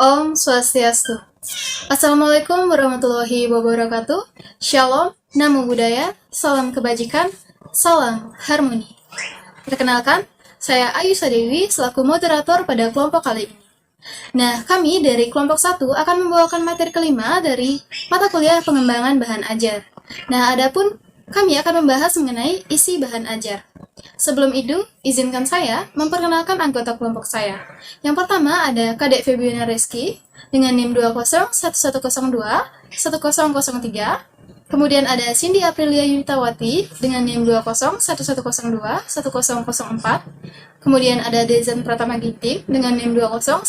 Om Swastiastu. Assalamualaikum warahmatullahi wabarakatuh. Shalom, Namo Buddhaya, salam kebajikan, salam harmoni. Perkenalkan, saya Ayusa Dewi selaku moderator pada kelompok kali ini. Nah, kami dari kelompok 1 akan membawakan materi kelima dari mata kuliah pengembangan bahan ajar. Nah, adapun kami akan membahas mengenai isi bahan ajar. Sebelum itu, izinkan saya memperkenalkan anggota kelompok saya. Yang pertama ada Kadek Febiana Reski dengan NIM 201102 1003. Kemudian ada Cindy Aprilia Yunitawati dengan NIM 201102 1004. Kemudian ada Dezen Pratama Ginting dengan NIM 201102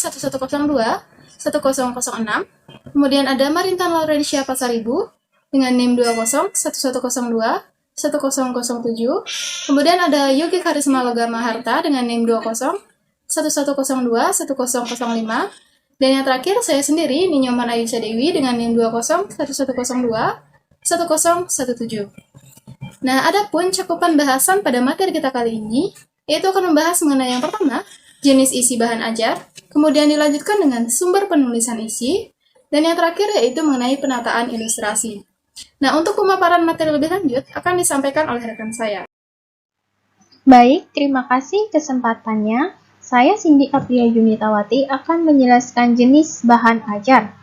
1006. Kemudian ada Marintan Laurencia Pasaribu dengan NIM 201102 1007. Kemudian ada Yogi Karisma Logama Harta dengan NIM 20 1102 1005. Dan yang terakhir saya sendiri Ninyoman Ayusa Dewi dengan NIM 20 1102 1017. Nah, adapun cakupan bahasan pada materi kita kali ini yaitu akan membahas mengenai yang pertama, jenis isi bahan ajar, kemudian dilanjutkan dengan sumber penulisan isi, dan yang terakhir yaitu mengenai penataan ilustrasi. Nah, untuk pemaparan materi lebih lanjut akan disampaikan oleh rekan saya. Baik, terima kasih kesempatannya. Saya Cindy Aprilia Yunitawati akan menjelaskan jenis bahan ajar.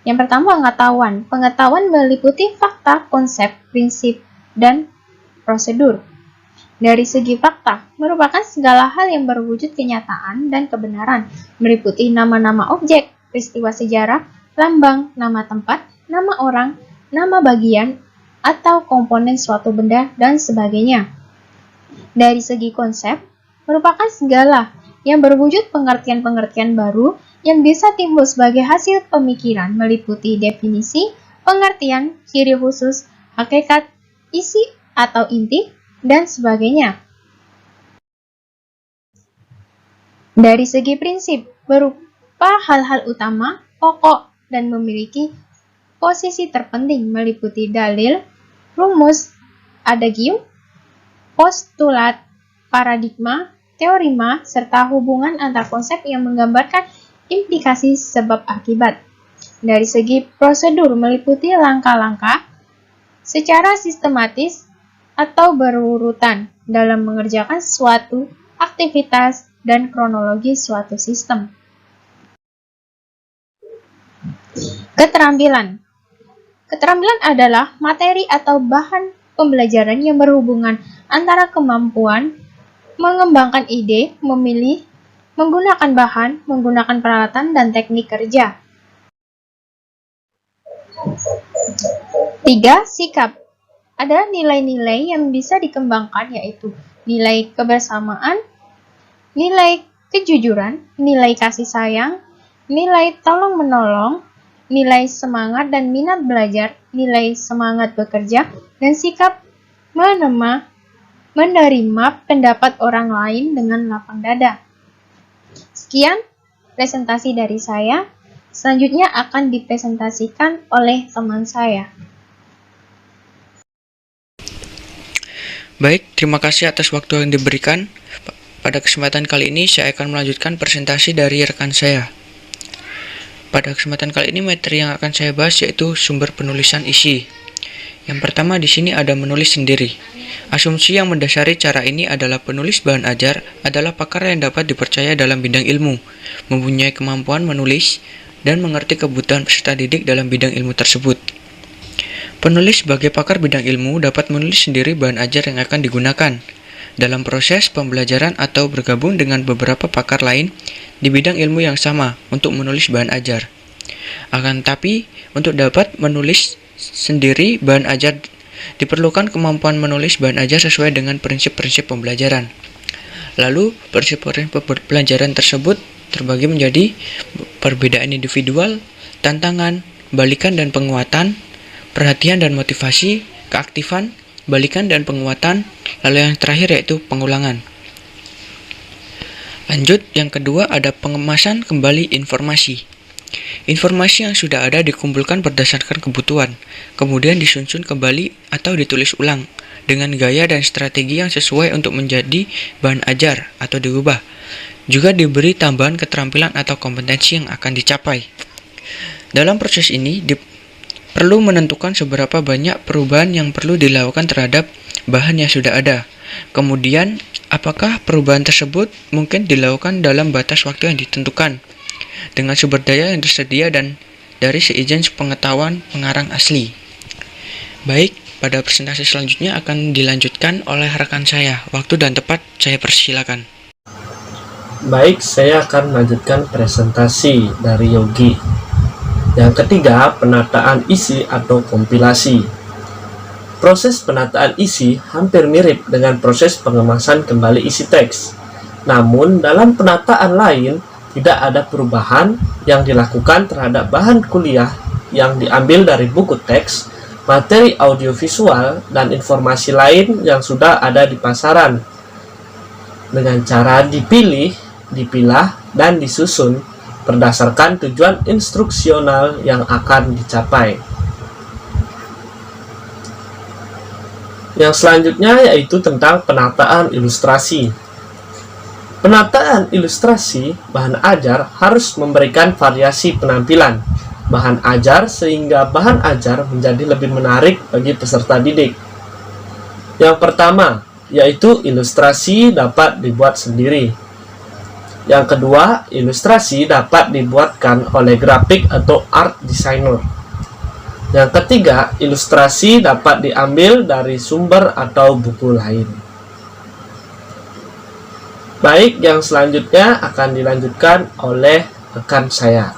Yang pertama, pengetahuan. Pengetahuan meliputi fakta, konsep, prinsip, dan prosedur. Dari segi fakta, merupakan segala hal yang berwujud kenyataan dan kebenaran, meliputi nama-nama objek, peristiwa sejarah, lambang, nama tempat, nama orang, nama bagian, atau komponen suatu benda, dan sebagainya. Dari segi konsep, merupakan segala yang berwujud pengertian-pengertian baru yang bisa timbul sebagai hasil pemikiran, meliputi definisi, pengertian, ciri khusus, hakikat, isi atau inti, dan sebagainya. Dari segi prinsip, berupa hal-hal utama, pokok, dan memiliki posisi terpenting meliputi dalil, rumus, adagium, postulat, paradigma, teorema, serta hubungan antar konsep yang menggambarkan implikasi sebab akibat. Dari segi prosedur meliputi langkah-langkah secara sistematis atau berurutan dalam mengerjakan suatu aktivitas dan kronologi suatu sistem. Keterampilan. Keterampilan adalah materi atau bahan pembelajaran yang berhubungan antara kemampuan mengembangkan ide, memilih, menggunakan bahan, menggunakan peralatan, dan teknik kerja. 3. Sikap. Ada nilai-nilai yang bisa dikembangkan yaitu nilai kebersamaan, nilai kejujuran, nilai kasih sayang, nilai tolong-menolong, nilai semangat dan minat belajar, nilai semangat bekerja, dan sikap menerima pendapat orang lain dengan lapang dada. Sekian presentasi dari saya. Selanjutnya akan dipresentasikan oleh teman saya. Baik, terima kasih atas waktu yang diberikan. Pada kesempatan kali ini saya akan melanjutkan presentasi dari rekan saya. Pada kesempatan kali ini materi yang akan saya bahas yaitu sumber penulisan isi. Yang pertama di sini ada menulis sendiri. Asumsi yang mendasari cara ini adalah penulis bahan ajar adalah pakar yang dapat dipercaya dalam bidang ilmu, mempunyai kemampuan menulis, dan mengerti kebutuhan peserta didik dalam bidang ilmu tersebut. Penulis sebagai pakar bidang ilmu dapat menulis sendiri bahan ajar yang akan digunakan dalam proses pembelajaran atau bergabung dengan beberapa pakar lain di bidang ilmu yang sama untuk menulis bahan ajar. Akan tetapi, untuk dapat menulis sendiri bahan ajar diperlukan kemampuan menulis bahan ajar sesuai dengan prinsip-prinsip pembelajaran. Lalu, prinsip-prinsip pembelajaran tersebut terbagi menjadi perbedaan individual, tantangan, balikan dan penguatan, perhatian dan motivasi, keaktifan, balikan dan penguatan, lalu yang terakhir yaitu pengulangan. Lanjut, yang kedua ada pengemasan kembali informasi. Informasi yang sudah ada dikumpulkan berdasarkan kebutuhan, kemudian disusun kembali atau ditulis ulang dengan gaya dan strategi yang sesuai untuk menjadi bahan ajar atau diubah. juga diberi tambahan keterampilan atau kompetensi yang akan dicapai. Dalam proses ini, perlu menentukan seberapa banyak perubahan yang perlu dilakukan terhadap bahan yang sudah ada. Kemudian, apakah perubahan tersebut mungkin dilakukan dalam batas waktu yang ditentukan, dengan sumber daya yang tersedia dan dari seizin sepengetahuan pengarang asli. Baik, pada presentasi selanjutnya akan dilanjutkan oleh rekan saya. Waktu dan tempat saya persilakan. Baik, saya akan melanjutkan presentasi dari Yogi. Yang ketiga, penataan isi atau kompilasi. Proses penataan isi hampir mirip dengan proses pengemasan kembali isi teks. Namun, dalam penataan lain, tidak ada perubahan yang dilakukan terhadap bahan kuliah yang diambil dari buku teks, materi audiovisual, dan informasi lain yang sudah ada di pasaran. Dengan cara dipilah, dan disusun berdasarkan tujuan instruksional yang akan dicapai. Yang selanjutnya yaitu tentang penataan ilustrasi. Penataan ilustrasi bahan ajar harus memberikan variasi penampilan bahan ajar sehingga bahan ajar menjadi lebih menarik bagi peserta didik. Yang pertama yaitu ilustrasi dapat dibuat sendiri. Yang kedua, ilustrasi dapat dibuatkan oleh grafik atau art designer. Yang ketiga, ilustrasi dapat diambil dari sumber atau buku lain. Baik, yang selanjutnya akan dilanjutkan oleh rekan saya.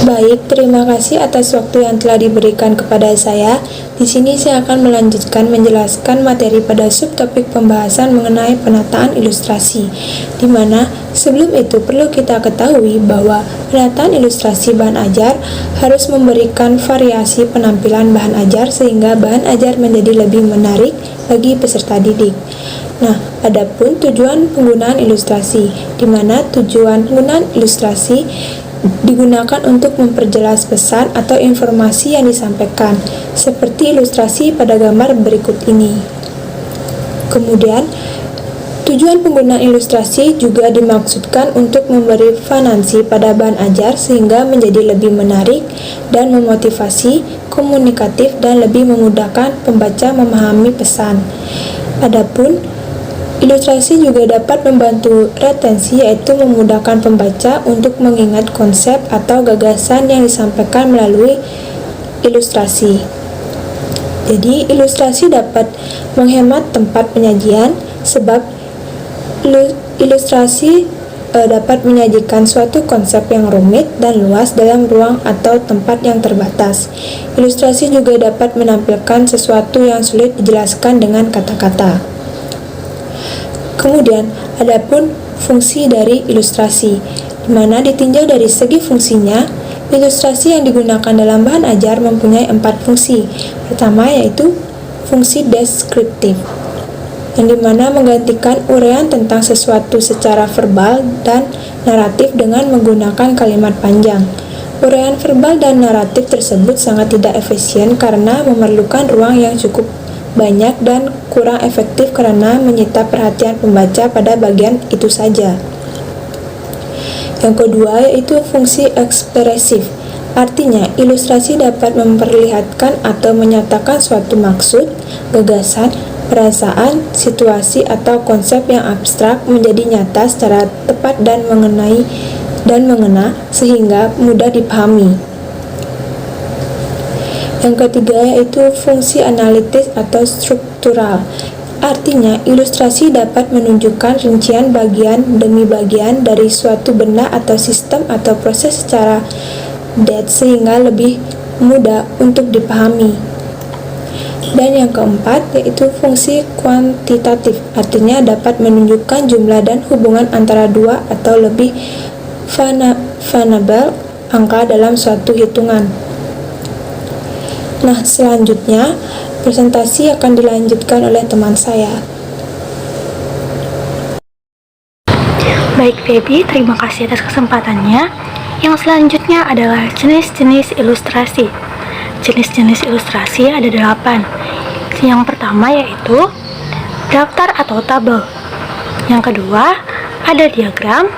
Baik, terima kasih atas waktu yang telah diberikan kepada saya. Di sini saya akan melanjutkan menjelaskan materi pada subtopik pembahasan mengenai penataan ilustrasi, di mana sebelum itu perlu kita ketahui bahwa penataan ilustrasi bahan ajar harus memberikan variasi penampilan bahan ajar sehingga bahan ajar menjadi lebih menarik bagi peserta didik. Nah, adapun tujuan penggunaan ilustrasi, di mana tujuan penggunaan ilustrasi digunakan untuk memperjelas pesan atau informasi yang disampaikan, seperti ilustrasi pada gambar berikut ini. Kemudian, tujuan penggunaan ilustrasi juga dimaksudkan untuk memberi fanansi pada bahan ajar sehingga menjadi lebih menarik dan memotivasi, komunikatif, dan lebih memudahkan pembaca memahami pesan. Adapun ilustrasi juga dapat membantu retensi, yaitu memudahkan pembaca untuk mengingat konsep atau gagasan yang disampaikan melalui ilustrasi. Jadi, ilustrasi dapat menghemat tempat penyajian sebab ilustrasi dapat menyajikan suatu konsep yang rumit dan luas dalam ruang atau tempat yang terbatas. Ilustrasi juga dapat menampilkan sesuatu yang sulit dijelaskan dengan kata-kata. Kemudian, adapun fungsi dari ilustrasi, di mana ditinjau dari segi fungsinya, ilustrasi yang digunakan dalam bahan ajar mempunyai 4 fungsi. Pertama yaitu fungsi deskriptif, yang dimana menggantikan uraian tentang sesuatu secara verbal dan naratif dengan menggunakan kalimat panjang. Uraian verbal dan naratif tersebut sangat tidak efisien karena memerlukan ruang yang cukup banyak dan kurang efektif karena menyita perhatian pembaca pada bagian itu saja. Yang kedua yaitu fungsi ekspresif. Artinya, ilustrasi dapat memperlihatkan atau menyatakan suatu maksud, gagasan, perasaan, situasi, atau konsep yang abstrak menjadi nyata secara tepat dan mengena sehingga mudah dipahami. Yang ketiga yaitu fungsi analitis atau struktural. Artinya, ilustrasi dapat menunjukkan rincian bagian demi bagian dari suatu benda atau sistem atau proses secara detail sehingga lebih mudah untuk dipahami. Dan yang keempat yaitu fungsi kuantitatif. Artinya dapat menunjukkan jumlah dan hubungan antara dua atau lebih variabel angka dalam suatu hitungan. Nah, selanjutnya presentasi akan dilanjutkan oleh teman saya. Baik Feby, terima kasih atas kesempatannya. Yang selanjutnya adalah jenis-jenis ilustrasi. Jenis-jenis ilustrasi ada 8. Yang pertama yaitu daftar atau tabel. Yang kedua, ada diagram.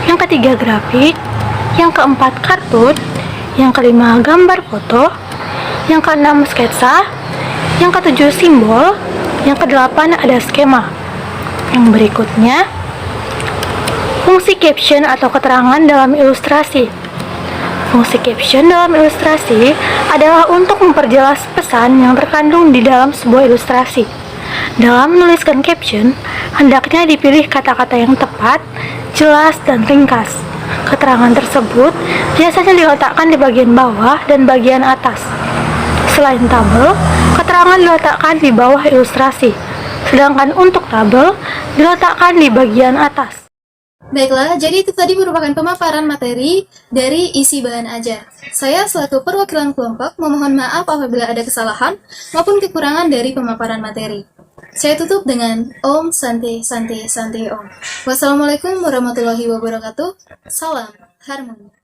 Yang ketiga, grafik. Yang keempat, kartun. Yang kelima, gambar foto. Yang keenam, sketsa. Yang ketujuh, simbol. Yang kedelapan, ada skema. Yang berikutnya, fungsi caption atau keterangan dalam ilustrasi. Fungsi caption dalam ilustrasi adalah untuk memperjelas pesan yang terkandung di dalam sebuah ilustrasi. Dalam menuliskan caption, hendaknya dipilih kata-kata yang tepat, jelas, dan ringkas. Keterangan tersebut biasanya diletakkan di bagian bawah dan bagian atas. Selain tabel, keterangan diletakkan di bawah ilustrasi, sedangkan untuk tabel diletakkan di bagian atas. Baiklah, jadi itu tadi merupakan pemaparan materi dari isi bahan ajar. Saya selaku perwakilan kelompok memohon maaf apabila ada kesalahan maupun kekurangan dari pemaparan materi. Saya tutup dengan Om Santi Santi Santi Om. Wassalamualaikum warahmatullahi wabarakatuh. Salam harmoni.